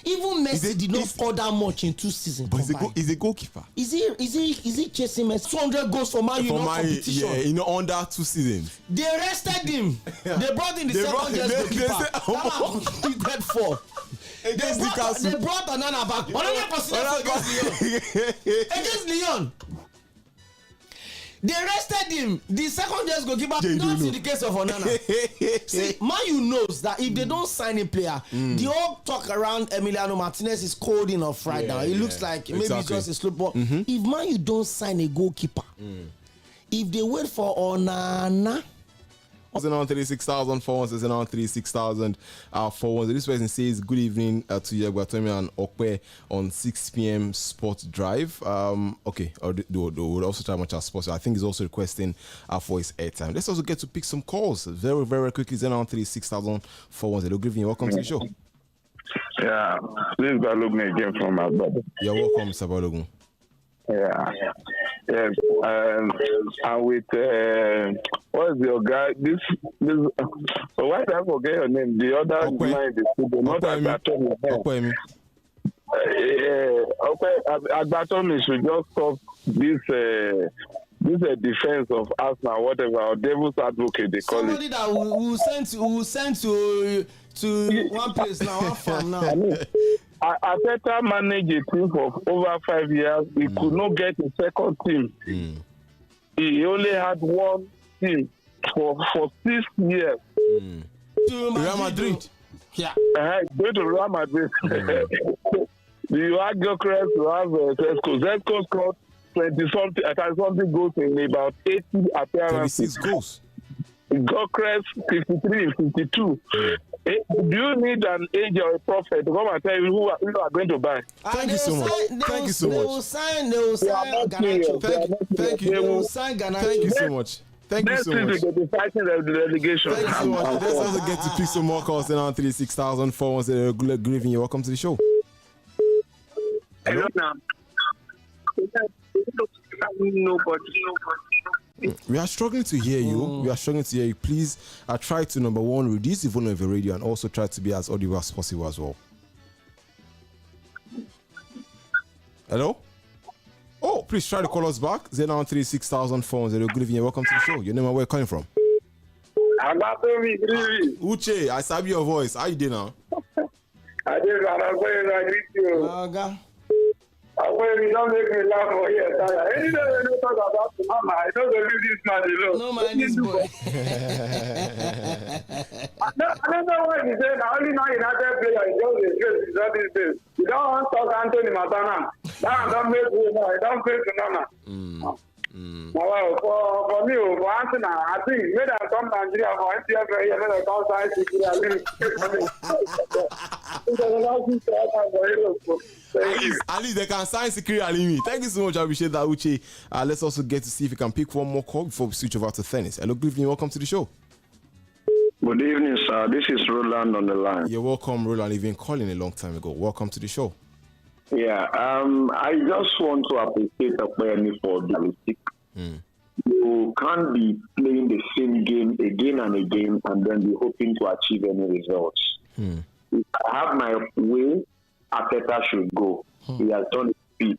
E: Even Messi did not score that much in 2 seasons.
D: But he's a goalkeeper.
E: Is he chasing Messi? 200 goals for Man U in competition.
D: Yeah, under 2 seasons.
E: They arrested him. They brought in the second-best goalkeeper. That completed 4. They brought Onana back. Onana considered against Lyon. They arrested him. The second year's goalkeeper, not in the case of Onana. See, Man U knows that if they don't sign a player, the whole talk around Emiliano Martinez is cold enough right now. It looks like maybe it's just a slope. But if Man U don't sign a goalkeeper, if they wait for Onana,
D: 36,000 36,000 This person says good evening to Yagwatomi and Okwe on 6 p.m. Sport Drive. Okay, we'll also try much as possible. I think he's also requesting for his airtime. Let's also get to pick some calls very, very quickly. 36,000 Good evening. Welcome to the show.
F: Yeah, this is Balogun again from my brother.
D: You're welcome, Mr. Balogun.
F: Yeah, yes, and with what's your guy? This. Why did I forget your name? The other guy, not Agbatomi. Agbatomi should just stop this. This is a defense of Arsenal, whatever, or devil's advocate they call
E: somebody
F: it.
E: Somebody that will send to one place now, one farm now.
F: Arteta managed a team for over 5 years. He could not get a second team. He only had one team for 6 years.
D: Real Madrid.
E: Yeah.
F: Go to Real Madrid. You have Gyökeres, you have Zeko. Zeko scored 20-something goals in about 80 appearances.
D: 26 goals.
F: Gyökeres 53, 52. Do you need an angel or a prophet to come and tell you who are going to buy?
D: Thank you so much. Thank you so much.
E: They will sign Garnacho.
D: Thank you.
E: They will sign Garnacho.
D: Thank you so much. Thank you so much.
F: Next season, they'll be fighting the relegation.
D: Thank you so much. Let's also get to pick some more calls. 36,000 Good evening. You're welcome to the show.
F: Hello?
D: We are struggling to hear you. Please try to, number one, reduce the volume of your radio and also try to be as audible as possible as well. Hello? Oh, please try to call us back. 0936000 Good evening. Welcome to the show. Your name and where you're calling from? Uche, I sabi your voice. How you doing now?
F: I greet you. When you don't make me laugh for here, any day when you talk about Mama, I don't believe this man alone.
E: No man, this boy.
F: I don't know what he said. I only know United player is just a great result these days. You don't want to talk Anthony Matana. That don't make me know. I don't face Nana. Well, for me, for Arsenal, I think maybe I come to Nigeria for NTF here, maybe I come to
D: At least they can sign Cʀᴜɪ紜. Thank you so much. I appreciate that, Uche. Let's also get to see if we can pick one more call before we switch over to tennis. Hello, good evening. Welcome to the show.
G: Good evening, sir. This is Roland on the line.
D: You're welcome, Roland. You've been calling a long time ago. Welcome to the show.
G: Yeah, I just want to appreciate Tᴏᴜᴛ for the mistake. You can't be playing the same game again and again and then be hoping to achieve any results. If I have my way, Arteta should go. He has done it.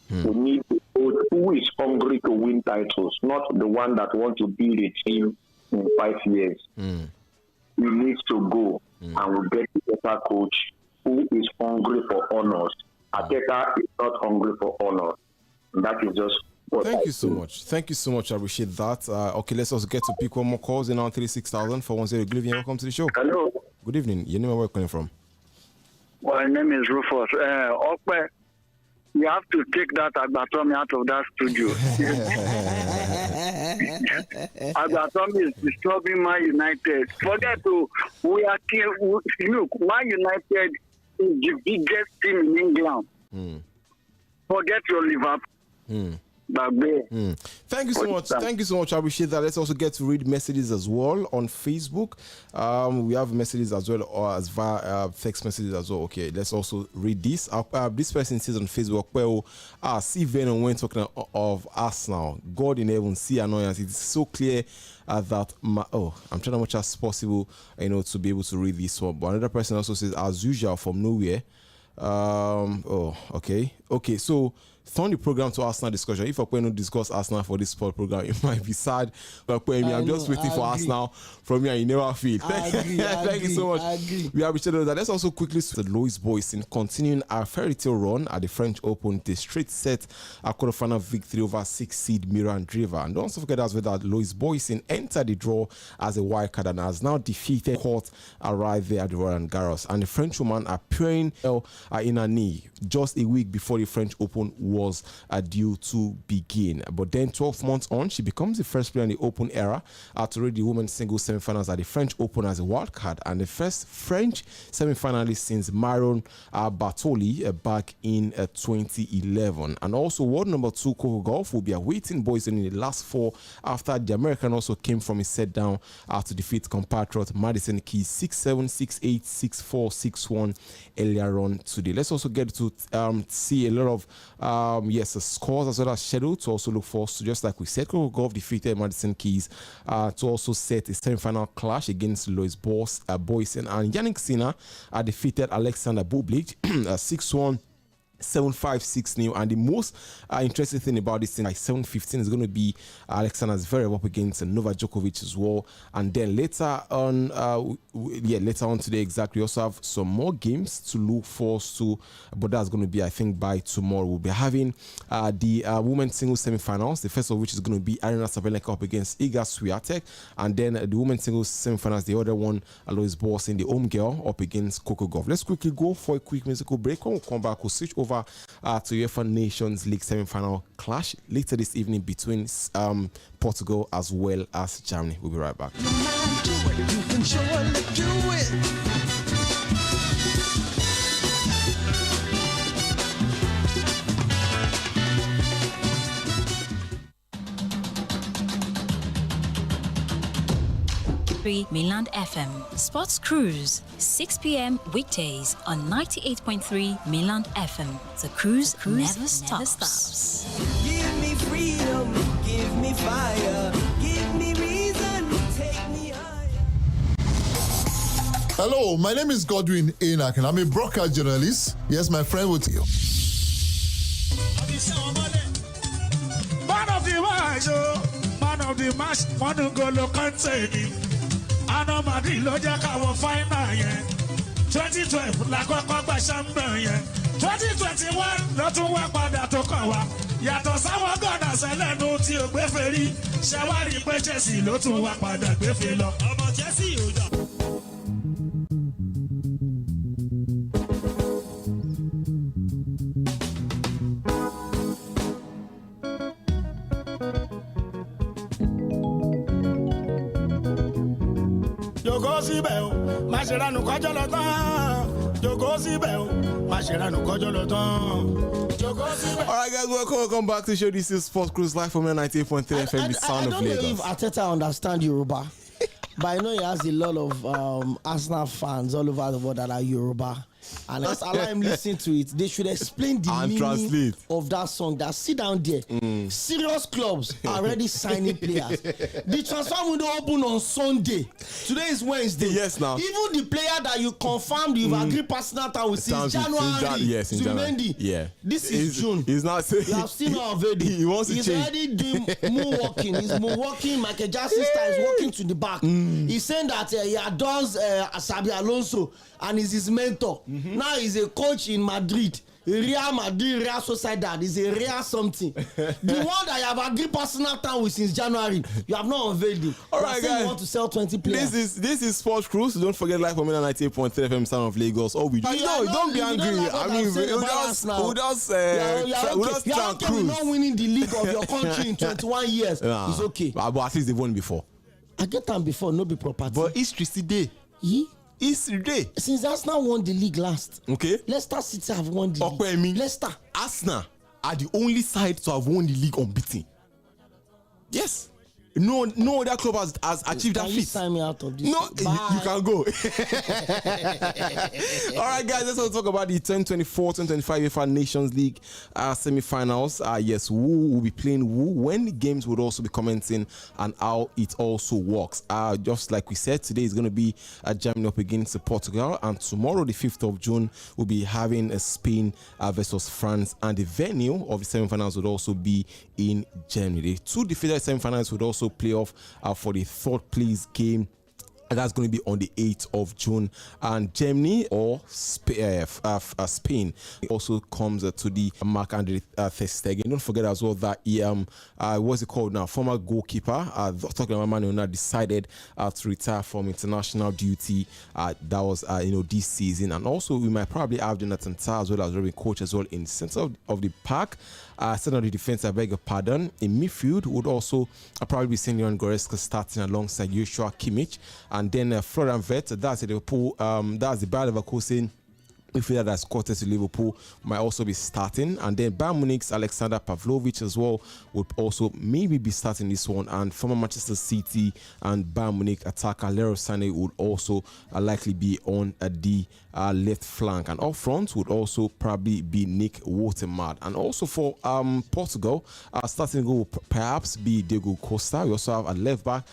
G: We need a coach who is hungry to win titles, not the one that wants to build a team in 5 years. He needs to go and we'll get a better coach who is hungry for honors. Arteta is not hungry for honor. And that is just what
D: Thank you so much. Thank you so much. I appreciate that. Okay, let's also get to pick one more calls in 36,000 Good evening. Welcome to the show.
G: Hello.
D: Good evening. Your name and where you're calling from?
H: My name is Rufus. Okwe, you have to take that Agbatomi out of that studio. Agbatomi is disturbing Man United. Forget to we are look, Man United is the biggest team in England. Forget your Liverpool.
D: Thank you so much. Thank you so much. I appreciate that. Let's also get to read messages as well on Facebook. We have messages as well, or as via text messages as well. Okay, let's also read this. This person says on Facebook, well, see Venom when talking of Arsenal. God in heaven, see annoyance. It's so clear that I'm trying as much as possible, to be able to read this one. But another person also says, as usual, from nowhere. Okay. So turn the program to Arsenal discussion. If Oᴘᴇ don't discuss Arsenal for this sport program, it might be sad. But I'm just waiting for Arsenal from here. You never feel. Thank you so much. We appreciate that. Let's also quickly see the Louis boys in continuing our fairy tale run at the French Open. The straight set a quarterfinal victory over 6 seed Miran Driver. And don't also forget as well that Louis Boysen entered the draw as a wild card and has now defeated Court arrived there at the Roland Garros. And the French woman appearing in her knee just a week before the French Open was due to begin. But then 12 months on, she becomes the first player in the Open era to reach the women's singles semi-finals at the French Open as a wild card and the first French semi-finalist since Marion Bartoli back in 2011. And also world number 2 Coco Gauff will be awaiting Boysen in the last 4 after the American also came from a set down to defeat compatriot Madison Keys 6-7, 6-8, 6-4, 6-1 earlier on today. Let's also get to see a lot of scores as well as schedule to also look forward to. Just like we said, Coco Gauff defeated Madison Keys to also set a semi-final clash against Louis Boysen, and Yannick Sinner defeated Alexander Bublik 6-1. 7-5-6-0, and the most interesting thing about this thing, like 7-15, is going to be Alexander Zverev up against Novak Djokovic as well. And then later on today, exactly, we also have some more games to look forward to, but that's going to be, I think, by tomorrow. We'll be having the women's singles semi-finals, the first of which is going to be Aryna Sabalenka up against Iga Swiatek, and then the women's singles semi-finals, the other one, Alois Boysen, the home girl, up against Coco Gauff. Let's quickly go for a quick musical break. When we come back, we'll switch over to UEFA Nations League semi-final clash later this evening between Portugal as well as Germany. We'll be right back.
I: Mainland FM. Sports Cruise, 6 p.m. weekdays on 98.3 Mainland FM. The cruise never stops.
B: Give me freedom, give me fire, give me reason, take me higher.
C: Hello, my name is Godwin Enoch and I'm a broadcast journalist. Yes, my friend will tell you.
J: Man of the match, Manugolo Kanteni. Anomadi ló jẹ́ káwọn fáínà yẹn 2012 la kọ́kọ́ gba champion yẹn 2021 ló tún wá padà tó kàn wá yàtọ̀ sáwọn gọ́nà sẹ́lẹ̀nu tí ò gbéfè rí ṣẹ́wárí pé Chelsea ló tún wá padà gbéfè lọ ọmọ Chelsea ò jà. Jòkó síbẹ̀ o, má ṣe ranù kọjọ́ lọ tán. Jòkó síbẹ̀ o, má ṣe ranù kọjọ́ lọ tán. Jòkó síbẹ̀.
D: All right, guys, welcome back to the show. This is Sports Cruise live from 98.3 FM, the sound of Lagos.
E: I don't know if Arteta understands Yoruba, but I know he has a lot of Arsenal fans all over the world that are Yoruba. And let's allow him listen to it. They should explain the meaning
D: translate
E: of that song. That sit down there. Serious clubs are already signing players. The transfer window open on Sunday. Today is Wednesday.
D: Yes, now.
E: Even the player that you confirmed you've agreed personal time with since January.
D: Yes, in January. Yeah.
E: This is June.
D: He's not saying.
E: You have seen how already.
D: He wants to
E: He's
D: change.
E: already doing moonwalking. He's moonwalking. Michael Jackson style is walking to the back. He's saying that he adores Xabi Alonso and is his mentor. Now he's a coach in Madrid. Real Madrid, Real Sociedad is a Real something. The one that you have agreed personal time with since January, you have not unveiled him.
D: All right, guys.
E: You want to sell 20 players.
D: This is Sports Cruise. Don't forget live from 98.3 FM sound of Lagos. Oh, we do. Don't be angry. I mean, we just
E: You're not winning the league of your country in 21 years. It's okay.
D: But at least they won before.
E: I get them before, no be property.
D: But history today. History day.
E: Since Arsenal won the league last.
D: Okay.
E: Leicester City have won the league. Leicester.
D: Arsenal are the only side to have won the league unbeaten. Yes. No other club has achieved that
E: Can you
D: feat.
E: sign me out of this?
D: No, you can go. All right, guys, let's also talk about the 2024-2025 UEFA Nations League semi-finals. Yes, who will be playing who, when the games would also be commenting, and how it also works. Just like we said, today is going to be Germany up against Portugal, and tomorrow, the 5th of June, we'll be having Spain versus France, and the venue of the semi-finals would also be in Germany. The two defeated semi-finals would also play off for the third place game. And that's going to be on the 8th of June. And Germany or Spain also comes to the Marc-Andre ter Stegen. Don't forget as well that he, what's it called now? Former goalkeeper, talking about Man United, decided to retire from international duty. That was, this season. And also, we might probably have Jonathan Tah as well as Robin Coach as well in the center of the park. Center of the defense, I beg your pardon. In midfield, would also probably be seeing Leon Goretzka starting alongside Joshua Kimmich. And then Florian Wirtz, that's the Liverpool, that's the Bayer Leverkusen midfielder that's quartered to Liverpool, might also be starting. And then Bayern Munich's Alexander Pavlovich as well would also maybe be starting this one. And former Manchester City and Bayern Munich attacker Leroy Sané would also likely be on the left flank. And up front would also probably be Nick Waterman. And also for Portugal, starting goal will perhaps be Diego Costa. We also have a left back,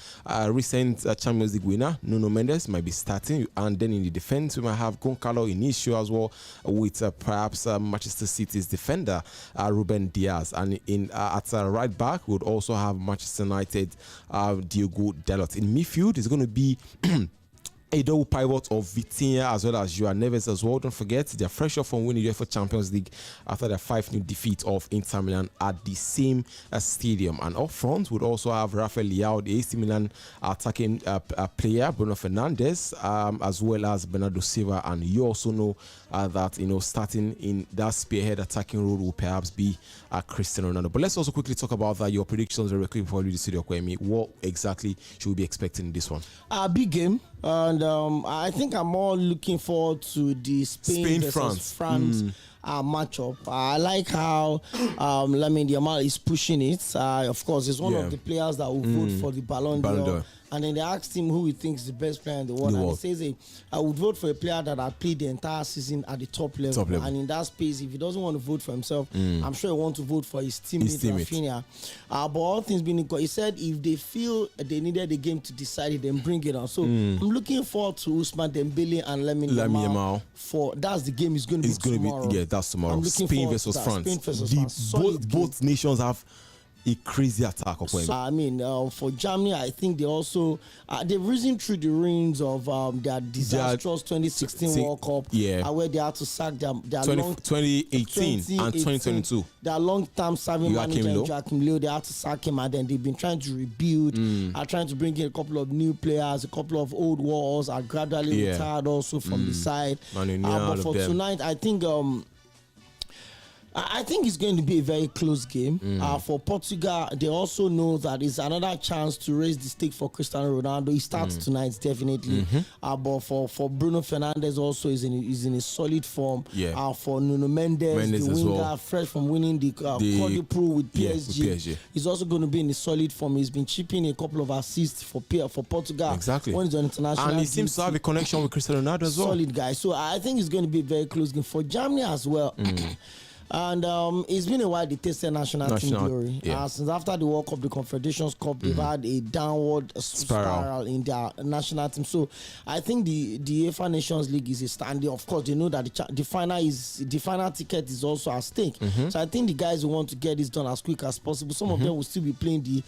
D: recent Champions League winner Nuno Mendes might be starting. And then in the defense, we might have Goncalo Inicio as well, with perhaps Manchester City's defender Ruben Diaz. And in at right back, we would also have Manchester United Diogo Dalot. In midfield, it's going to be a double pivot of Vitinha as well as João Neves as well. Don't forget, they're fresh off from winning the UEFA Champions League after their 5-0 defeat of Inter Milan at the same stadium. And up front would also have Rafael Leão, the AC Milan attacking player, Bruno Fernandes, as well as Bernardo Silva. And you also know that, starting in that spearhead attacking role will perhaps be Cristiano Ronaldo. But let's also quickly talk about that. Your predictions very quickly before we see the Kwemi. What exactly should we be expecting in this one?
E: A big game. And I think I'm more looking forward to the Spain versus France matchup. I like how Lamine Yamal is pushing it. Of course, he's one of the players that will vote for the Ballon d'Or. And then they asked him who he thinks is the best player in the world. And he says, I would vote for a player that had played the entire season at the top level. And in that space, if he doesn't want to vote for himself, I'm sure he wants to vote for his teammate, Rafinha. But all things being equal, he said if they feel they needed the game to decide it, then bring it on. So I'm looking forward to Ousmane Dembele and Lamine Yamal. That's the game is going to be tomorrow.
D: That's tomorrow. Spain versus France. Both nations have a crazy attack.
E: So, for Germany, I think they also they've risen through the ruins of their disastrous 2016 World Cup, where they had to sack their
D: 2018 and 2022.
E: Their long-term serving manager Joachim Löw, they had to sack him, and then they've been trying to rebuild, trying to bring in a couple of new players, a couple of old walls are gradually retired also from the side. But for tonight, I think it's going to be a very close game. For Portugal, they also know that it's another chance to raise the stake for Cristiano Ronaldo. He starts tonight, definitely. But for Bruno Fernandes also is in a solid form. For Nuno Mendes the winger, fresh from winning the quadruple with PSG. He's also going to be in a solid form. He's been chipping a couple of assists for Portugal.
D: Exactly.
E: When he's on international
D: and he seems to have a connection with Cristiano Ronaldo as well.
E: Solid guy. So I think it's going to be a very close game. For Germany as well. And it's been a while they tasted national team glory. Since after the World Cup, the Confederations Cup, they've had a downward spiral in their national team. So I think the UEFA Nations League is a standing. Of course, they know that the final ticket is also at stake. So I think the guys will want to get this done as quick as possible. Some of them will still be playing the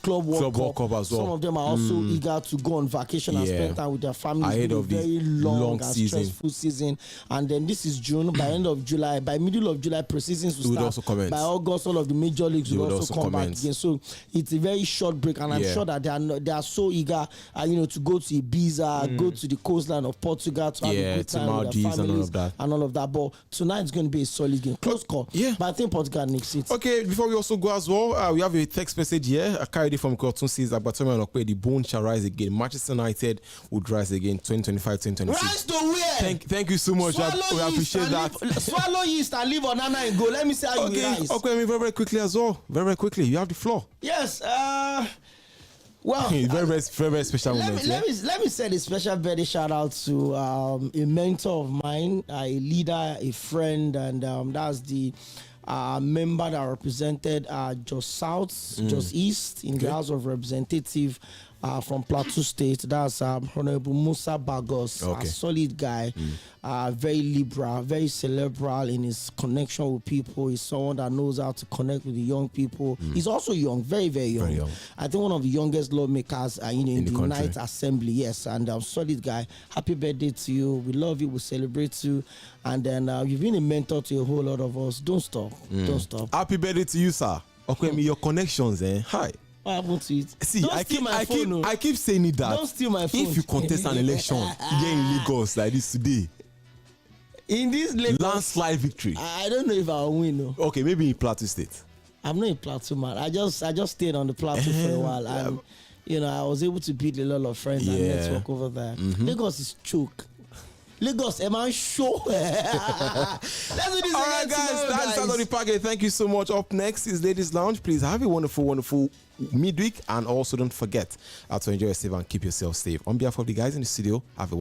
E: Club World Cup as well. Some of them are also eager to go on vacation and spend time with their families. Ahead of a very long and stressful season. And then this is June. By end of July, by middle of July, pre-seasons will start. By August, all of the major leagues will also come back again. So it's a very short break, and I'm sure that they are so eager, to go to Ibiza, go to the coastline of Portugal to have a good time with their families and all of that. But tonight is going to be a solid game, close call. But I think Portugal needs it.
D: Okay, before we also go as well, we have a text message here. I carried it from Cotton says that Tᴏᴜᴛᴏ, the bone shall rise again. Manchester United would rise again 2025-2026.
E: Rise to where?
D: Thank you so much. We appreciate that.
E: Swallow yeast and leave Onana and go. Let me see how you rise.
D: Okay, very quickly as well. Very quickly. You have the floor.
E: Yes. Well,
D: very special moment.
E: Let me send a special birthday shout out to a mentor of mine, a leader, a friend, and that's the member that represented Jos South, Jos East in the House of Representative from Plateau State. That's Honorable Musa Bagos, a solid guy, very liberal, very cerebral in his connection with people. He's someone that knows how to connect with the young people. He's also young, very, very young.
D: Very young.
E: I think one of the youngest lawmakers in the
D: country.
E: Night Assembly, yes, and solid guy. Happy birthday to you. We love you. We celebrate you. And then you've been a mentor to a whole lot of us. Don't stop. Don't stop.
D: Happy birthday to you, sir. Okay, your connections, Hi.
E: What happened to it?
D: See,
E: Don't
D: I
E: steal my
D: keep
E: phone,
D: I keep saying it that
E: Don't steal my phone.
D: if you contest an election here in Lagos like this today,
E: in this Lagos,
D: landslide victory.
E: I don't know if I'll win. No.
D: Okay, maybe in Plateau State.
E: I'm not a plateau man. I just stayed on the plateau for a while, and I was able to beat a lot of friends and network over there. Lagos is choke. Lagos, a man show. Let's do this.
D: All right, guys, that's Saturday Packet. Thank you so much. Up next is Ladies Lounge. Please have a wonderful midweek, and also don't forget to enjoy yourself and keep yourself safe. On behalf of the guys in the studio, have a